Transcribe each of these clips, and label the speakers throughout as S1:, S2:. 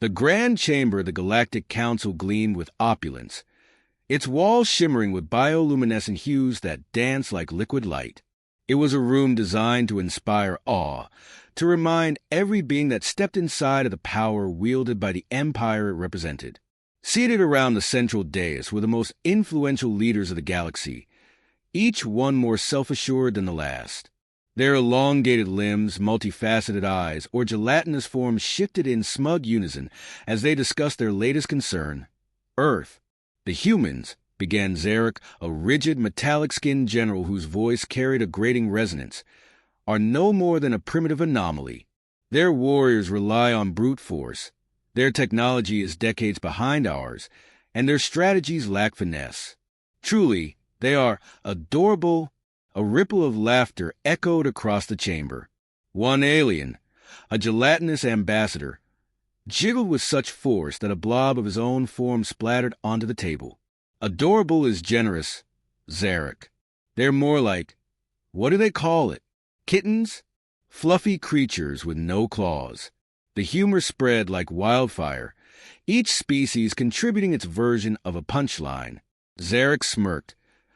S1: The grand chamber of the Galactic Council gleamed with opulence, its walls shimmering with bioluminescent hues that danced like liquid light. It was a room designed to inspire awe, to remind every being that stepped inside of the power wielded by the empire it represented. Seated around the central dais were the most influential leaders of the galaxy, each one more self-assured than the last. Their elongated limbs, multifaceted eyes, or gelatinous forms shifted in smug unison as they discussed their latest concern, Earth. The humans, began Zarek, a rigid, metallic-skinned general whose voice carried a grating resonance, are no more than a primitive anomaly. Their warriors rely on brute force. Their technology is decades behind ours, and their strategies lack finesse. Truly, they are adorable. A ripple of laughter echoed across the chamber. One alien, a gelatinous ambassador, jiggled with such force that a blob of his own form splattered onto the table. Adorable is generous, Zarek. They're more like, what do they call it? Kittens? Fluffy creatures with no claws. The humor spread like wildfire, each species contributing its version of a punchline. Zarek smirked,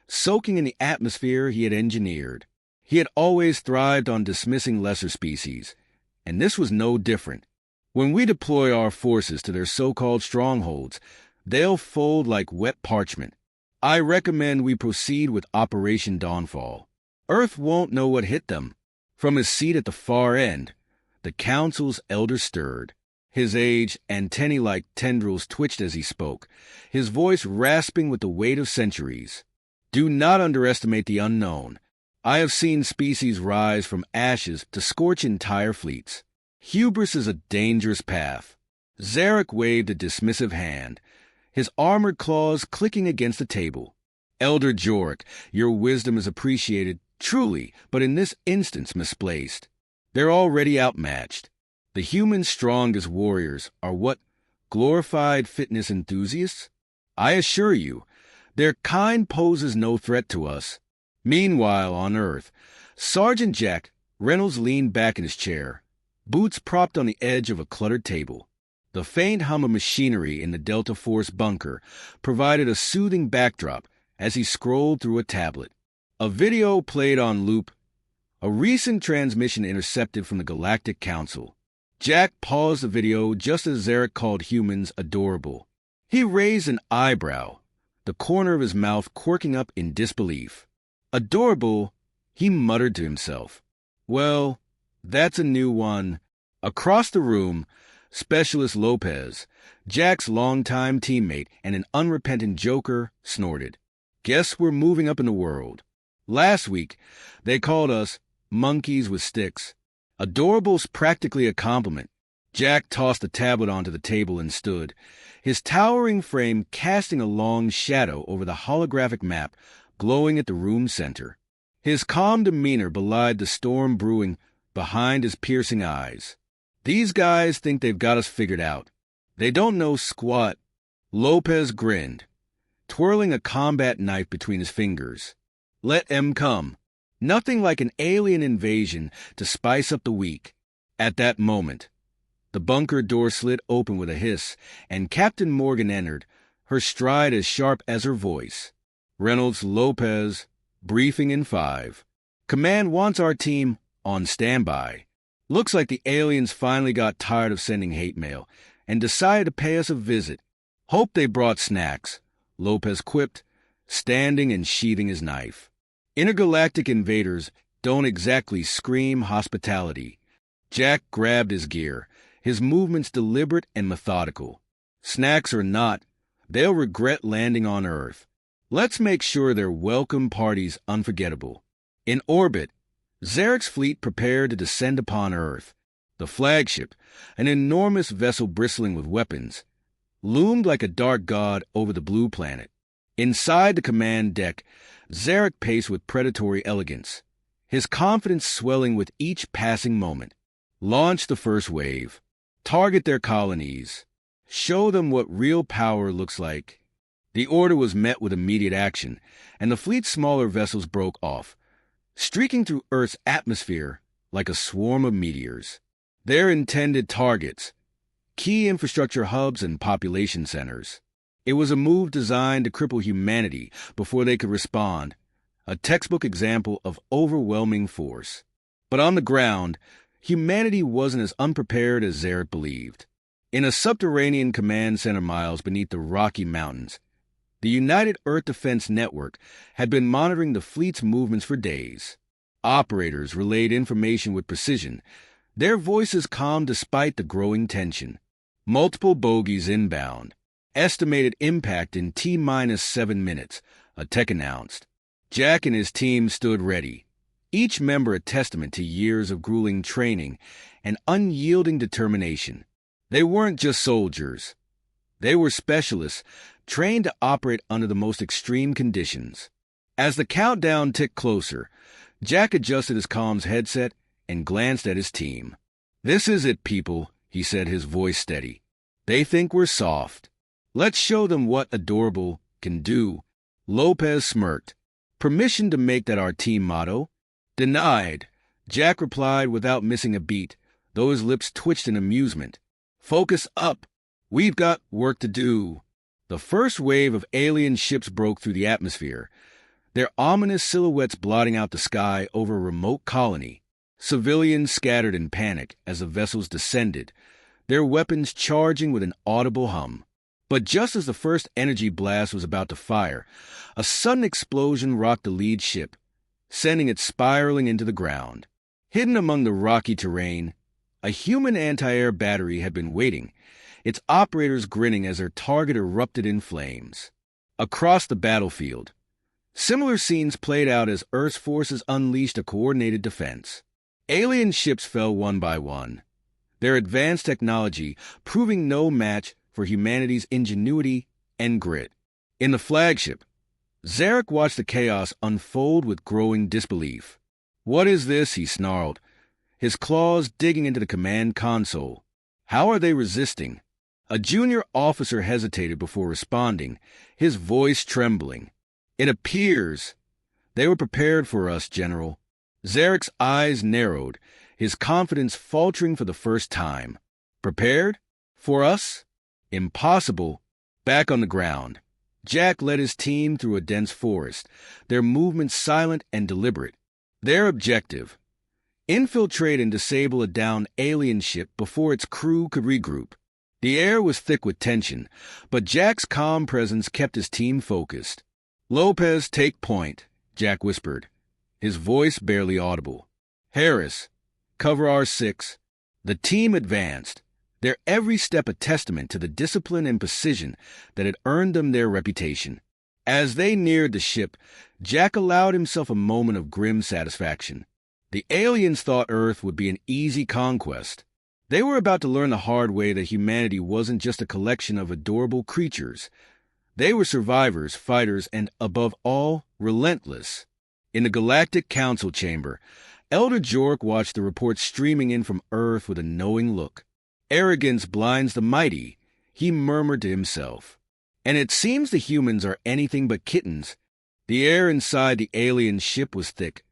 S1: soaking in the atmosphere he had engineered. He had always thrived on dismissing lesser species, and this was no different. When we deploy our forces to their so-called strongholds, they'll fold like wet parchment. I recommend we proceed with Operation Dawnfall. Earth won't know what hit them. From his seat at the far end, the council's elder stirred. His aged, antennae-like tendrils twitched as he spoke, his voice rasping with the weight of centuries. Do not underestimate the unknown. I have seen species rise from ashes to scorch entire fleets. Hubris is a dangerous path. Zarek waved a dismissive hand, his armored claws clicking against the table. Elder Jorek, your wisdom is appreciated, truly, but in this instance misplaced. They're already outmatched. The human's strongest warriors are what? Glorified fitness enthusiasts? I assure you, their kind poses no threat to us. Meanwhile, on Earth, Sergeant Jack Reynolds leaned back in his chair, boots propped on the edge of a cluttered table. The faint hum of machinery in the Delta Force bunker provided a soothing backdrop as he scrolled through a tablet. A video played on loop, a recent transmission intercepted from the Galactic Council. Jack paused the video just as Zarek called humans adorable. He raised an eyebrow, the corner of his mouth quirking up in disbelief. Adorable, he muttered to himself. Well, that's a new one. Across the room, Specialist Lopez, Jack's longtime teammate and an unrepentant joker, snorted. Guess we're moving up in the world. Last week, they called us monkeys with sticks. Adorable's practically a compliment. Jack tossed the tablet onto the table and stood, his towering frame casting a long shadow over the holographic map glowing at the room's center. His calm demeanor belied the storm brewing behind his piercing eyes. These guys think they've got us figured out. They don't know squat. Lopez grinned, twirling a combat knife between his fingers. Let 'em come. Nothing like an alien invasion to spice up the week. At that moment, the bunker door slid open with a hiss, and Captain Morgan entered, her stride as sharp as her voice. Reynolds, Lopez, briefing in 5. Command wants our team on standby. Looks like the aliens finally got tired of sending hate mail and decided to pay us a visit. Hope they brought snacks, Lopez quipped, standing and sheathing his knife. Intergalactic invaders don't exactly scream hospitality. Jack grabbed his gear, his movements deliberate and methodical. Snacks or not, they'll regret landing on Earth. Let's make sure their welcome party's unforgettable. In orbit, Zarek's fleet prepared to descend upon Earth. The flagship, an enormous vessel bristling with weapons, loomed like a dark god over the blue planet. Inside the command deck, Zarek paced with predatory elegance, his confidence swelling with each passing moment. Launch the first wave. Target their colonies. Show them what real power looks like. The order was met with immediate action, and the fleet's smaller vessels broke off, streaking through Earth's atmosphere like a swarm of meteors. Their intended targets, key infrastructure hubs and population centers. It was a move designed to cripple humanity before they could respond, a textbook example of overwhelming force. But on the ground, humanity wasn't as unprepared as Zarek believed. In a subterranean command center miles beneath the Rocky Mountains, the United Earth Defense Network had been monitoring the fleet's movements for days. Operators relayed information with precision, their voices calm despite the growing tension. Multiple bogies inbound. Estimated impact in T-minus 7 minutes, a tech announced. Jack and his team stood ready, each member a testament to years of grueling training and unyielding determination. They weren't just soldiers. They were specialists trained to operate under the most extreme conditions. As the countdown ticked closer, Jack adjusted his comms headset and glanced at his team. "This is it, people," he said, his voice steady. "They think we're soft. Let's show them what adorable can do." Lopez smirked. "Permission to make that our team motto?" "Denied," Jack replied without missing a beat, though his lips twitched in amusement. "Focus up. We've got work to do." The first wave of alien ships broke through the atmosphere, their ominous silhouettes blotting out the sky over a remote colony. Civilians scattered in panic as the vessels descended, their weapons charging with an audible hum. But just as the first energy blast was about to fire, a sudden explosion rocked the lead ship, sending it spiraling into the ground. Hidden among the rocky terrain, a human anti-air battery had been waiting, its operators grinning as their target erupted in flames. Across the battlefield, similar scenes played out as Earth's forces unleashed a coordinated defense. Alien ships fell one by one, their advanced technology proving no match for humanity's ingenuity and grit. In the flagship, Zarek watched the chaos unfold with growing disbelief. "What is this?" he snarled, his claws digging into the command console. "How are they resisting?" A junior officer hesitated before responding, his voice trembling. "It appears they were prepared for us, General." Zarek's eyes narrowed, his confidence faltering for the first time. "Prepared? For us? Impossible." Back on the ground, Jack led his team through a dense forest, their movements silent and deliberate. Their objective: infiltrate and disable a downed alien ship before its crew could regroup. The air was thick with tension, but Jack's calm presence kept his team focused. "Lopez, take point," Jack whispered, his voice barely audible. "Harris, cover R6. The team advanced, their every step a testament to the discipline and precision that had earned them their reputation. As they neared the ship, Jack allowed himself a moment of grim satisfaction. The aliens thought Earth would be an easy conquest. They were about to learn the hard way that humanity wasn't just a collection of adorable creatures. They were survivors, fighters, and, above all, relentless. In the Galactic Council chamber, Elder Jork watched the reports streaming in from Earth with a knowing look. "Arrogance blinds the mighty," he murmured to himself. "And it seems the humans are anything but kittens." The air inside the alien ship was thick,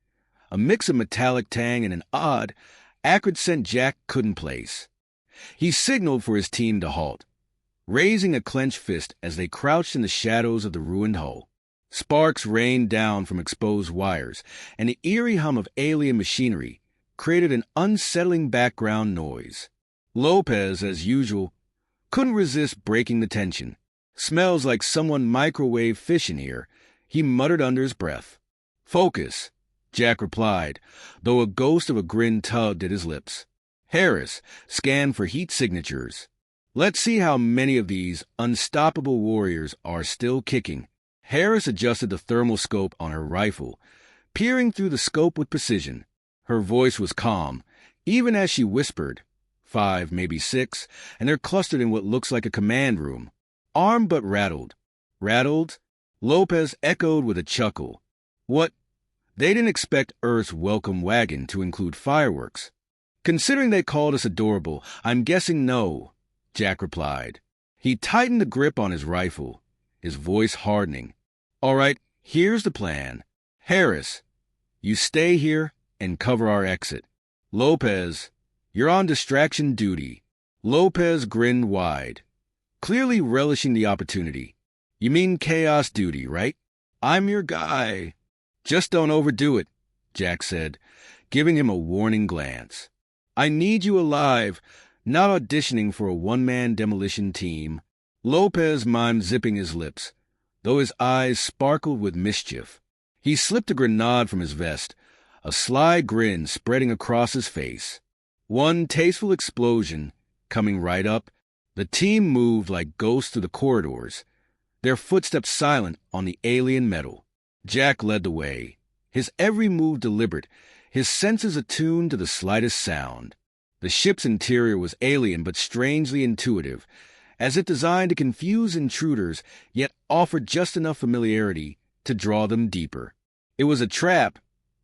S1: a mix of metallic tang and an odd, acrid scent Jack couldn't place. He signaled for his team to halt, raising a clenched fist as they crouched in the shadows of the ruined hull. Sparks rained down from exposed wires, and the eerie hum of alien machinery created an unsettling background noise. Lopez, as usual, couldn't resist breaking the tension. "Smells like someone microwaved fish in here," he muttered under his breath. "Focus," Jack replied, though a ghost of a grin tugged at his lips. "Harris, scan for heat signatures. Let's see how many of these unstoppable warriors are still kicking." Harris adjusted the thermal scope on her rifle, peering through the scope with precision. Her voice was calm, even as she whispered, 5, maybe 6, and they're clustered in what looks like a command room. Armed but rattled. Rattled? Lopez echoed with a chuckle. "What? They didn't expect Earth's welcome wagon to include fireworks." "Considering they called us adorable, I'm guessing no," Jack replied. He tightened the grip on his rifle, his voice hardening. "All right, here's the plan. Harris, you stay here and cover our exit. Lopez, you're on distraction duty. Lopez grinned wide, clearly relishing the opportunity. You mean chaos duty, right? I'm your guy. Just don't overdo it, Jack said, giving him a warning glance. I need you alive, not auditioning for a one-man demolition team. Lopez mimed zipping his lips, though his eyes sparkled with mischief. He slipped a grenade from his vest, a sly grin spreading across his face. One tasteful explosion, coming right up, the team moved like ghosts through the corridors, their footsteps silent on the alien metal. Jack led the way, his every move deliberate, his senses attuned to the slightest sound. The ship's interior was alien but strangely intuitive, as if designed to confuse intruders, yet offered just enough familiarity to draw them deeper. It was a trap,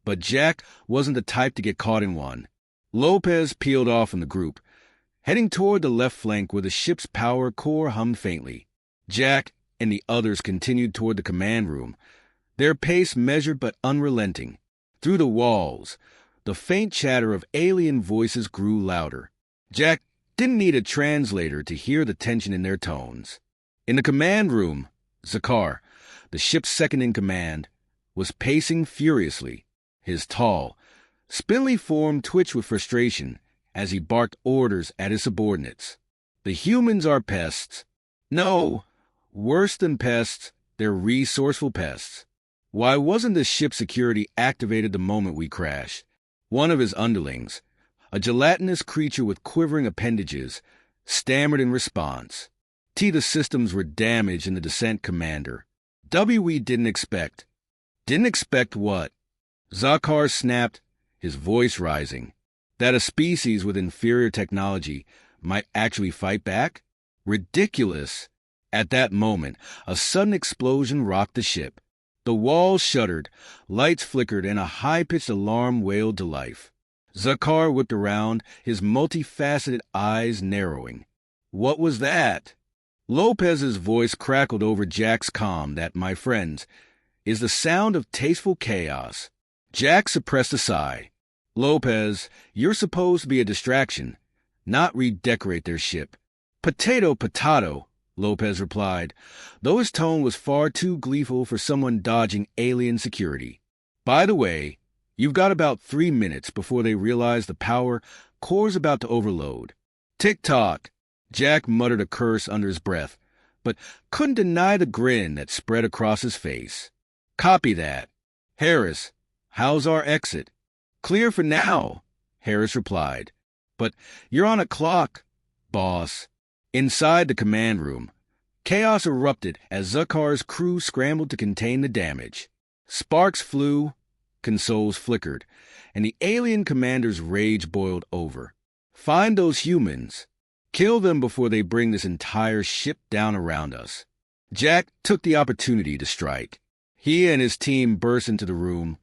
S1: but Jack wasn't the type to get caught in one. Lopez peeled off from the group, heading toward the left flank where the ship's power core hummed faintly. Jack and the others continued toward the command room, their pace measured but unrelenting. Through the walls, the faint chatter of alien voices grew louder. Jack didn't need a translator to hear the tension in their tones. In the command room, Zakar, the ship's second-in-command, was pacing furiously. His tall, spindly form twitched with frustration as he barked orders at his subordinates. The humans are pests. No, worse than pests, they're resourceful pests. Why wasn't the ship's security activated the moment we crashed? One of his underlings, a gelatinous creature with quivering appendages, stammered in response. The systems were damaged in the descent, Commander. We didn't expect. Didn't expect what? Zakar snapped, his voice rising. That a species with inferior technology might actually fight back? Ridiculous. At that moment, a sudden explosion rocked the ship. The walls shuddered, lights flickered, and a high-pitched alarm wailed to life. Zakar whipped around, his multifaceted eyes narrowing. What was that? Lopez's voice crackled over Jack's comm that, my friends, is the sound of tasteful chaos. Jack suppressed a sigh. Lopez, you're supposed to be a distraction, not redecorate their ship. Potato, Lopez replied, though his tone was far too gleeful for someone dodging alien security. By the way, you've got about 3 minutes before they realize the power core's about to overload. Tick-tock. Jack muttered a curse under his breath, but couldn't deny the grin that spread across his face. Copy that. Harris, how's our exit? Clear for now, Harris replied. But you're on a clock, boss. Inside the command room, chaos erupted as Zakar's crew scrambled to contain the damage. Sparks flew, consoles flickered, and the alien commander's rage boiled over. Find those humans. Kill them before they bring this entire ship down around us. Jack took the opportunity to strike. He and his team burst into the room,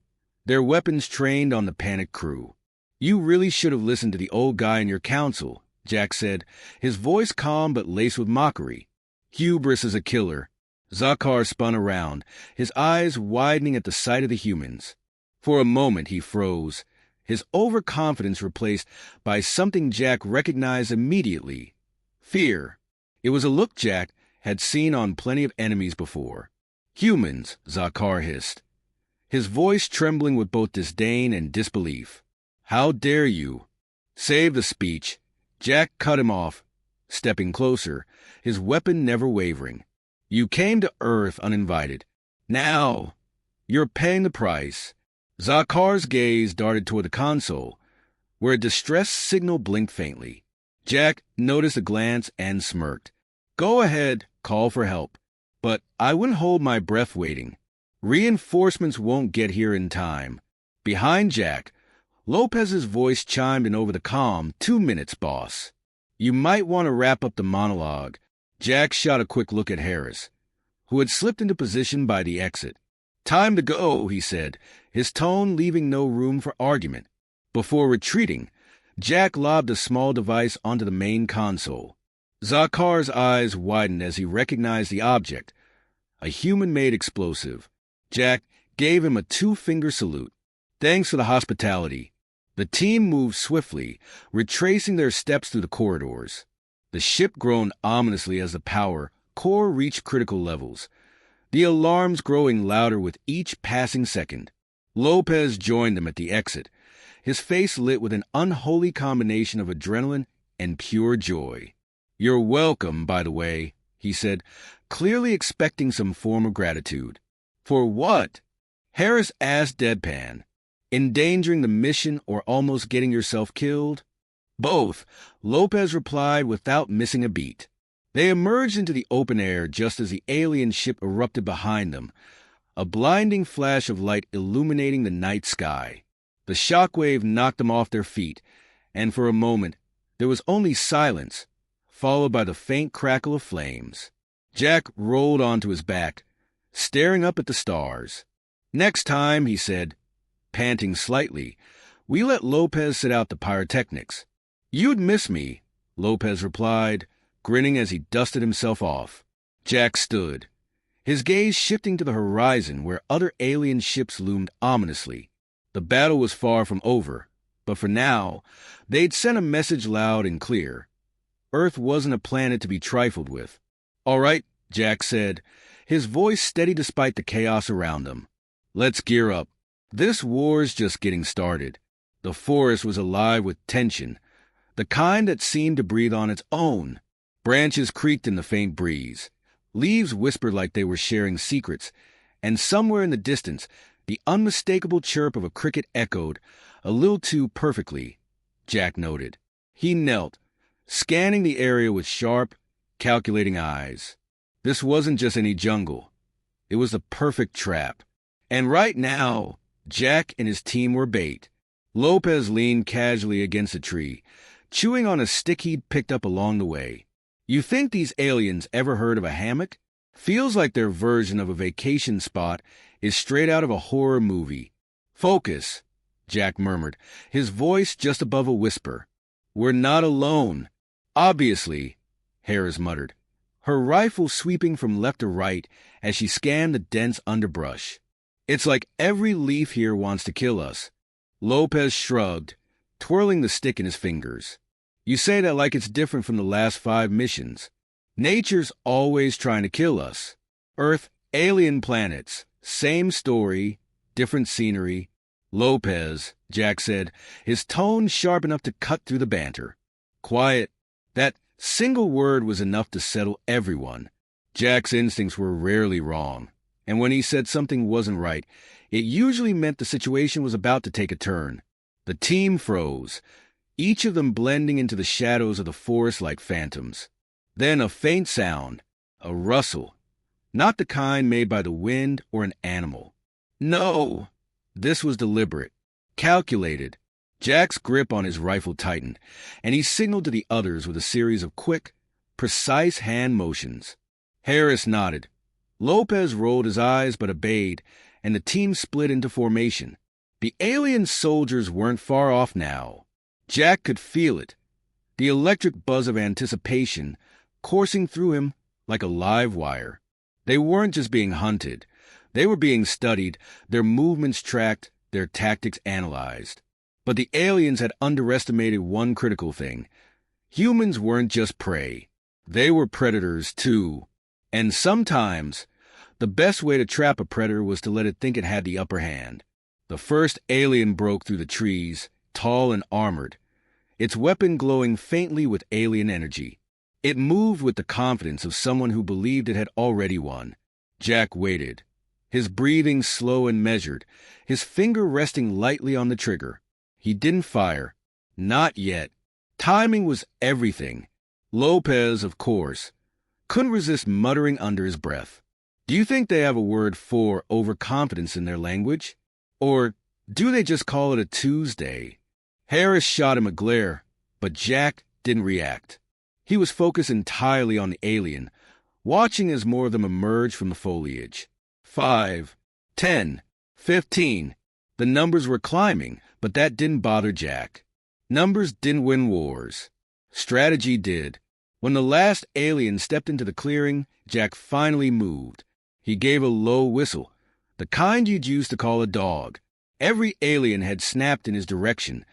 S1: their weapons trained on the panicked crew. You really should have listened to the old guy in your council, Jack said, his voice calm but laced with mockery. Hubris is a killer. Zakar spun around, his eyes widening at the sight of the humans. For a moment he froze, his overconfidence replaced by something Jack recognized immediately. Fear. It was a look Jack had seen on plenty of enemies before. Humans, Zakar hissed, his voice trembling with both disdain and disbelief. How dare you? Save the speech. Jack cut him off, stepping closer, his weapon never wavering. You came to Earth uninvited. Now, you're paying the price. Zakar's gaze darted toward the console, where a distress signal blinked faintly. Jack noticed a glance and smirked. Go ahead, call for help. But I wouldn't hold my breath waiting. Reinforcements won't get here in time. Behind Jack, Lopez's voice chimed in over the comm, 2 minutes, boss. You might want to wrap up the monologue. Jack shot a quick look at Harris, who had slipped into position by the exit. Time to go, he said, his tone leaving no room for argument. Before retreating, Jack lobbed a small device onto the main console. Zakar's eyes widened as he recognized the object, a human-made explosive. Jack gave him a 2-finger salute. Thanks for the hospitality. The team moved swiftly, retracing their steps through the corridors. The ship groaned ominously as the power core reached critical levels, the alarms growing louder with each passing second. Lopez joined them at the exit, his face lit with an unholy combination of adrenaline and pure joy. "You're welcome, by the way," he said, clearly expecting some form of gratitude. "For what?" Harris asked deadpan. "Endangering the mission or almost getting yourself killed?" "Both," Lopez replied without missing a beat. They emerged into the open air just as the alien ship erupted behind them, a blinding flash of light illuminating the night sky. The shockwave knocked them off their feet, and for a moment there was only silence, followed by the faint crackle of flames. Jack rolled onto his back, staring up at the stars. "Next time," he said, panting slightly, "we let Lopez sit out the pyrotechnics." "You'd miss me," Lopez replied, grinning as he dusted himself off. Jack stood, his gaze shifting to the horizon where other alien ships loomed ominously. The battle was far from over, but for now, they'd sent a message loud and clear. Earth wasn't a planet to be trifled with. "All right," Jack said, his voice steady despite the chaos around them. "Let's gear up. This war's just getting started." The forest was alive with tension, the kind that seemed to breathe on its own. Branches creaked in the faint breeze. Leaves whispered like they were sharing secrets, and somewhere in the distance, the unmistakable chirp of a cricket echoed, a little too perfectly, Jack noted. He knelt, scanning the area with sharp, calculating eyes. This wasn't just any jungle. It was the perfect trap. And right now, Jack and his team were bait. Lopez leaned casually against a tree, chewing on a stick he'd picked up along the way. "You think these aliens ever heard of a hammock? Feels like their version of a vacation spot is straight out of a horror movie." "Focus," Jack murmured, his voice just above a whisper. "We're not alone." "Obviously," Harris muttered, her rifle sweeping from left to right as she scanned the dense underbrush. "It's like every leaf here wants to kill us." Lopez shrugged, twirling the stick in his fingers. "You say that like it's different from the last 5 missions. Nature's always trying to kill us. Earth, alien planets, same story, different scenery." "Lopez," Jack said, his tone sharp enough to cut through the banter. "Quiet." That single word was enough to settle everyone. Jack's instincts were rarely wrong, and when he said something wasn't right, it usually meant the situation was about to take a turn. The team froze, each of them blending into the shadows of the forest like phantoms. Then a faint sound, a rustle, not the kind made by the wind or an animal. "No!" This was deliberate, calculated. Jack's grip on his rifle tightened, and he signaled to the others with a series of quick, precise hand motions. Harris nodded. Lopez rolled his eyes but obeyed, and the team split into formation. The alien soldiers weren't far off now. Jack could feel it, the electric buzz of anticipation coursing through him like a live wire. They weren't just being hunted. They were being studied, their movements tracked, their tactics analyzed. But the aliens had underestimated one critical thing. Humans weren't just prey. They were predators, too. And sometimes, the best way to trap a predator was to let it think it had the upper hand. The first alien broke through the trees, tall and armored, its weapon glowing faintly with alien energy. It moved with the confidence of someone who believed it had already won. Jack waited, his breathing slow and measured, his finger resting lightly on the trigger. He didn't fire. Not yet. Timing was everything. Lopez, of course, couldn't resist muttering under his breath. "Do you think they have a word for overconfidence in their language? Or do they just call it a Tuesday?" Harris shot him a glare, but Jack didn't react. He was focused entirely on the alien, watching as more of them emerged from the foliage. 5, 10, 15. The numbers were climbing, but that didn't bother Jack. Numbers didn't win wars. Strategy did. When the last alien stepped into the clearing, Jack finally moved. He gave a low whistle, the kind you'd use to call a dog. Every alien had snapped in his direction,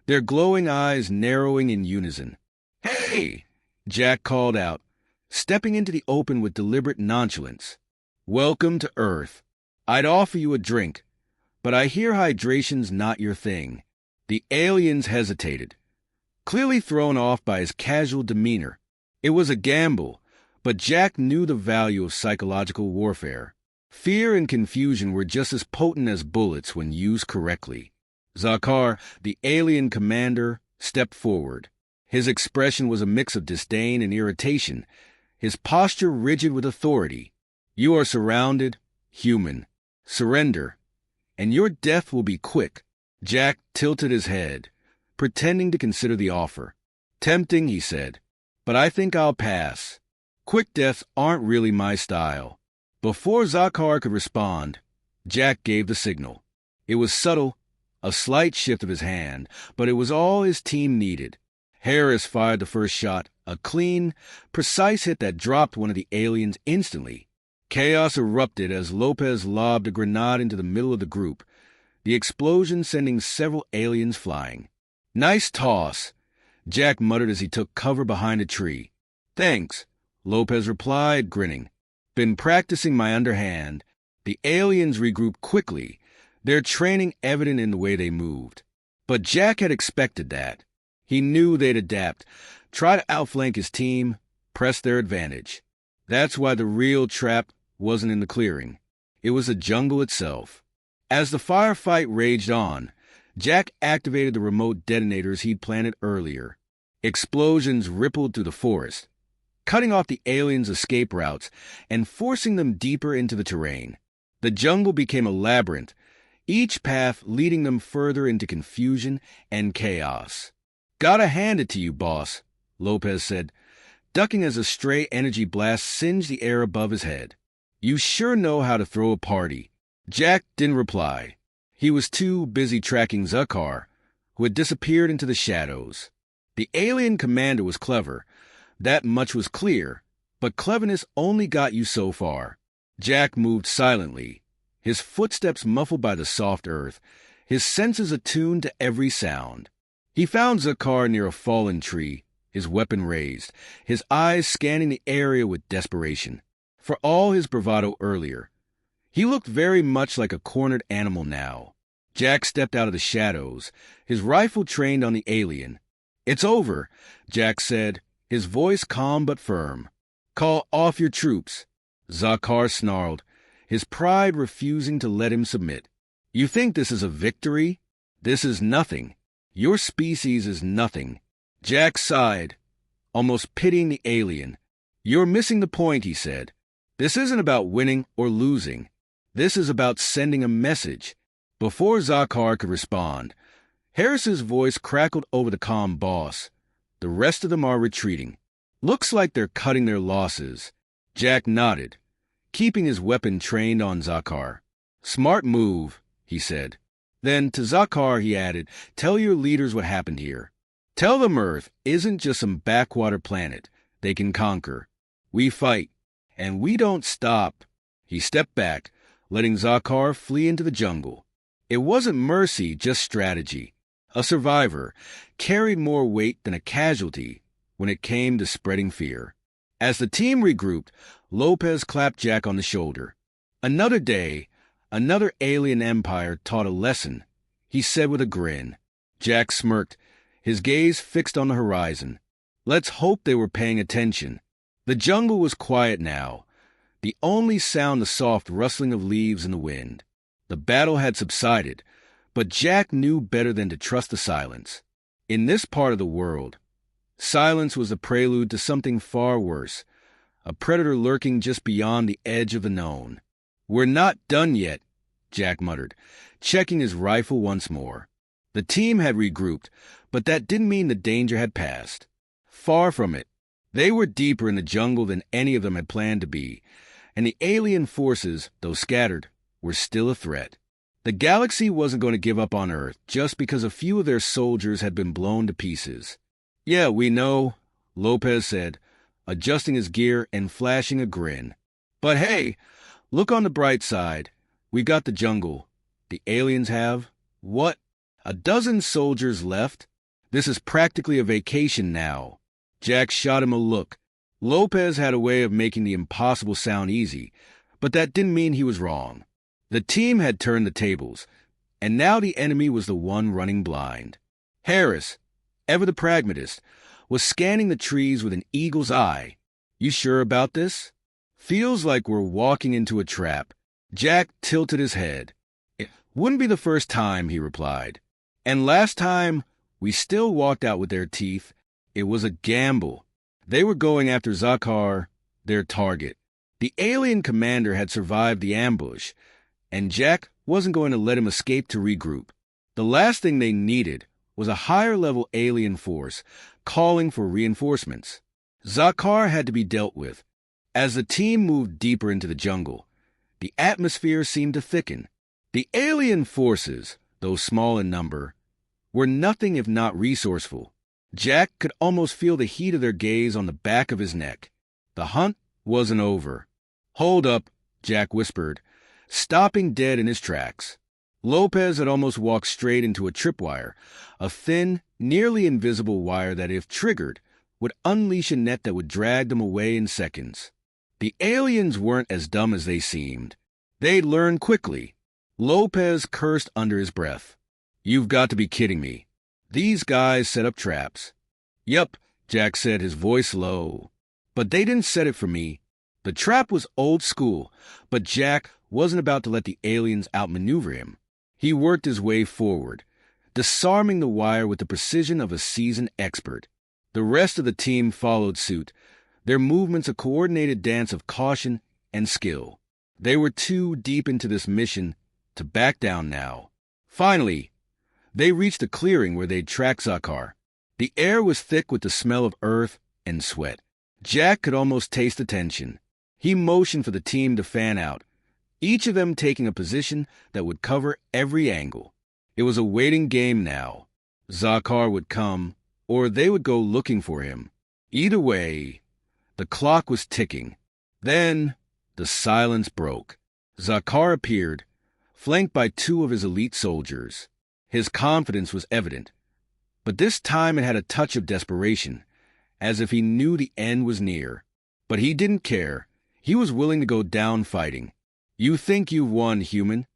S1: their glowing eyes narrowing in unison. "Hey!" Jack called out, stepping into the open with deliberate nonchalance. "Welcome to Earth. I'd offer you a drink, but I hear hydration's not your thing." The aliens hesitated, clearly thrown off by his casual demeanor. It was a gamble, but Jack knew the value of psychological warfare. Fear and confusion were just as potent as bullets when used correctly. Zakar, the alien commander, stepped forward. His expression was a mix of disdain and irritation, his posture rigid with authority. "You are surrounded, human. Surrender, and your death will be quick." Jack tilted his head, pretending to consider the offer. "Tempting," he said, "but I think I'll pass. Quick deaths aren't really my style." Before Zakar could respond, Jack gave the signal. It was subtle, a slight shift of his hand, but it was all his team needed. Harris fired the first shot, a clean, precise hit that dropped one of the aliens instantly. Chaos erupted as Lopez lobbed a grenade into the middle of the group, the explosion sending several aliens flying. "Nice toss," Jack muttered as he took cover behind a tree. "Thanks," Lopez replied, grinning. "Been practicing my underhand." The aliens regrouped quickly, their training evident in the way they moved. But Jack had expected that. He knew they'd adapt, try to outflank his team, press their advantage. That's why the real trap wasn't in the clearing. It was the jungle itself. As the firefight raged on, Jack activated the remote detonators he'd planted earlier. Explosions rippled through the forest, cutting off the aliens' escape routes and forcing them deeper into the terrain. The jungle became a labyrinth, each path leading them further into confusion and chaos. "Gotta hand it to you, boss," Lopez said, ducking as a stray energy blast singed the air above his head. "You sure know how to throw a party." Jack didn't reply. He was too busy tracking Zakar, who had disappeared into the shadows. The alien commander was clever. That much was clear, but cleverness only got you so far. Jack moved silently, his footsteps muffled by the soft earth, his senses attuned to every sound. He found Zakar near a fallen tree, his weapon raised, his eyes scanning the area with desperation. For all his bravado earlier, he looked very much like a cornered animal now. Jack stepped out of the shadows, his rifle trained on the alien. "It's over," Jack said, his voice calm but firm. "Call off your troops." Zakar snarled, his pride refusing to let him submit. "You think this is a victory? This is nothing. Your species is nothing." Jack sighed, almost pitying the alien. "You're missing the point," he said. "This isn't about winning or losing. This is about sending a message." Before Zakar could respond, Harris's voice crackled over the calm boss. "The rest of them are retreating. Looks like they're cutting their losses." Jack nodded, keeping his weapon trained on Zakar. "Smart move," he said. Then to Zakar he added, "Tell your leaders what happened here. Tell them Earth isn't just some backwater planet they can conquer. We fight, and we don't stop." He stepped back, letting Zakar flee into the jungle. It wasn't mercy, just strategy. A survivor carried more weight than a casualty when it came to spreading fear. As the team regrouped, Lopez clapped Jack on the shoulder. "Another day, another alien empire taught a lesson," he said with a grin. Jack smirked, his gaze fixed on the horizon. Let's hope they were paying attention. The jungle was quiet now, the only sound the soft rustling of leaves in the wind. The battle had subsided, but Jack knew better than to trust the silence. In this part of the world, silence was the prelude to something far worse, a predator lurking just beyond the edge of the known. "We're not done yet," Jack muttered, checking his rifle once more. The team had regrouped, but that didn't mean the danger had passed. Far from it. They were deeper in the jungle than any of them had planned to be, and the alien forces, though scattered, were still a threat. The galaxy wasn't going to give up on Earth just because a few of their soldiers had been blown to pieces. "Yeah, we know," Lopez said, adjusting his gear and flashing a grin. "But hey, look on the bright side. We got the jungle. The aliens have, what, a dozen soldiers left? This is practically a vacation now." Jack shot him a look. Lopez had a way of making the impossible sound easy, but that didn't mean he was wrong. The team had turned the tables, and now the enemy was the one running blind. Harris, ever the pragmatist, was scanning the trees with an eagle's eye. "You sure about this?" "Feels like we're walking into a trap." Jack tilted his head. "It wouldn't be the first time," he replied. "And last time, we still walked out with their teeth. It was a gamble. They were going after Zakar, their target. The alien commander had survived the ambush, and Jack wasn't going to let him escape to regroup. The last thing they needed was a higher-level alien force calling for reinforcements. Zakar had to be dealt with. As the team moved deeper into the jungle, the atmosphere seemed to thicken. The alien forces, though small in number, were nothing if not resourceful. Jack could almost feel the heat of their gaze on the back of his neck. The hunt wasn't over. "Hold up," Jack whispered, stopping dead in his tracks. Lopez had almost walked straight into a tripwire, a thin, nearly invisible wire that, if triggered, would unleash a net that would drag them away in seconds. The aliens weren't as dumb as they seemed. They'd learned quickly. Lopez cursed under his breath. "You've got to be kidding me. These guys set up traps." "Yup," Jack said, his voice low. "But they didn't set it for me. The trap was old school, but Jack wasn't about to let the aliens outmaneuver him. He worked his way forward, disarming the wire with the precision of a seasoned expert. The rest of the team followed suit, their movements a coordinated dance of caution and skill. They were too deep into this mission to back down now. Finally, they reached a clearing where they'd tracked Zakar. The air was thick with the smell of earth and sweat. Jack could almost taste the tension. He motioned for the team to fan out, each of them taking a position that would cover every angle. It was a waiting game now. Zakar would come, or they would go looking for him. Either way, the clock was ticking. Then the silence broke. Zakar appeared, flanked by two of his elite soldiers. His confidence was evident, but this time it had a touch of desperation, as if he knew the end was near. But he didn't care. He was willing to go down fighting. "You think you've won, human?"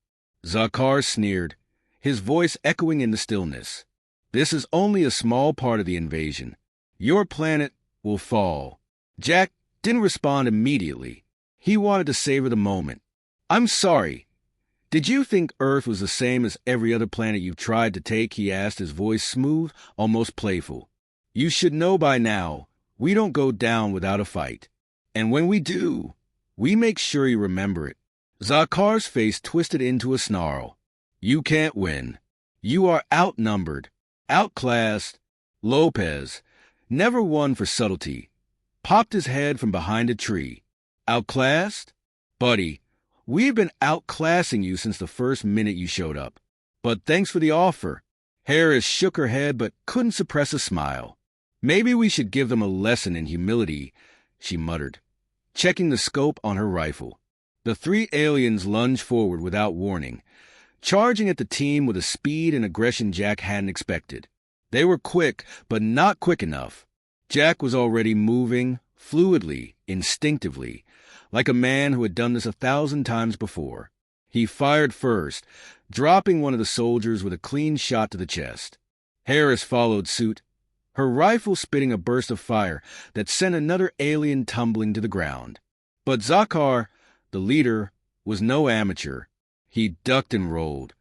S1: Zakar sneered, his voice echoing in the stillness. "This is only a small part of the invasion. Your planet will fall." Jack didn't respond immediately. He wanted to savor the moment. "I'm sorry. Did you think Earth was the same as every other planet you've tried to take?" he asked, his voice smooth, almost playful. "You should know by now, we don't go down without a fight. And when we do, we make sure you remember it." Zakar's face twisted into a snarl. "You can't win. You are outnumbered, outclassed." Lopez, never one for subtlety, popped his head from behind a tree. "Outclassed? Buddy, we've been outclassing you since the first minute you showed up. But thanks for the offer." Harris shook her head but couldn't suppress a smile. "Maybe we should give them a lesson in humility," she muttered, checking the scope on her rifle. The three aliens lunged forward without warning, charging at the team with a speed and aggression Jack hadn't expected. They were quick, but not quick enough. Jack was already moving, fluidly, instinctively, like a man who had done this 1,000 times before. He fired first, dropping one of the soldiers with a clean shot to the chest. Harris followed suit, her rifle spitting a burst of fire that sent another alien tumbling to the ground. But Zakar, the leader, was no amateur. He ducked and rolled,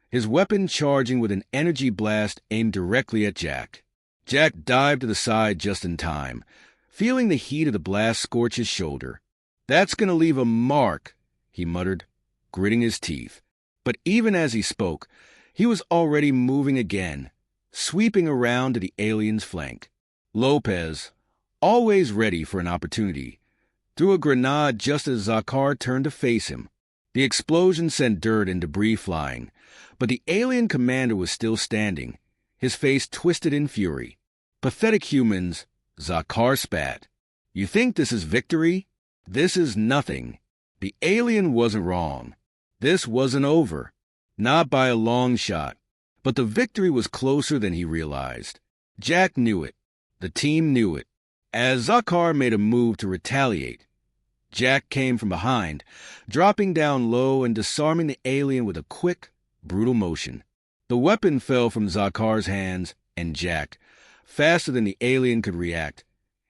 S1: his weapon charging with an energy blast aimed directly at Jack. Jack dived to the side just in time, feeling the heat of the blast scorch his shoulder. "That's going to leave a mark," he muttered, gritting his teeth. But even as he spoke, he was already moving again, sweeping around to the alien's flank. Lopez, always ready for an opportunity, threw a grenade just as Zakar turned to face him. The explosion sent dirt and debris flying, but the alien commander was still standing, his face twisted in fury. "Pathetic humans," Zakar spat. "You think this is victory? This is nothing." The alien wasn't wrong. This wasn't over. Not by a long shot. But the victory was closer than he realized. Jack knew it. The team knew it. As Zakar made a move to retaliate, Jack came from behind, dropping down low and disarming the alien with a quick, brutal motion. The weapon fell from Zakar's hands, and Jack, faster than the alien could react,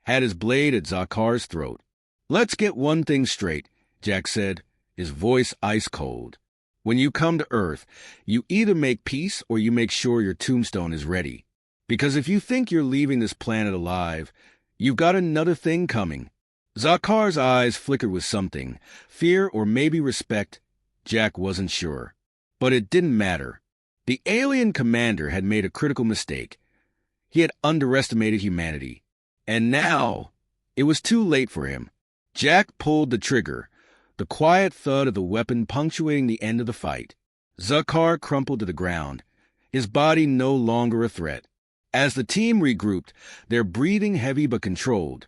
S1: had his blade at Zakar's throat. "Let's get one thing straight," Jack said, his voice ice cold. "When you come to Earth, you either make peace or you make sure your tombstone is ready. Because if you think you're leaving this planet alive, you've got another thing coming." Zakar's eyes flickered with something, fear or maybe respect. Jack wasn't sure. But it didn't matter. The alien commander had made a critical mistake. He had underestimated humanity. And now, it was too late for him. Jack pulled the trigger, the quiet thud of the weapon punctuating the end of the fight. Zakar crumpled to the ground, his body no longer a threat. As the team regrouped, their breathing heavy but controlled,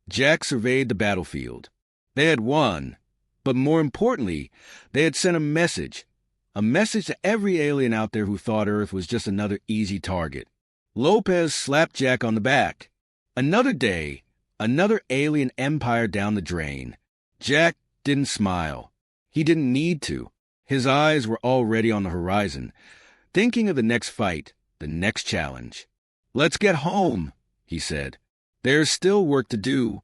S1: Jack surveyed the battlefield. They had won, but more importantly, they had sent a message to every alien out there who thought Earth was just another easy target. Lopez slapped Jack on the back. Another day, another alien empire down the drain. Jack didn't smile. He didn't need to. His eyes were already on the horizon, thinking of the next fight, the next challenge. "Let's get home," he said. "There's still work to do."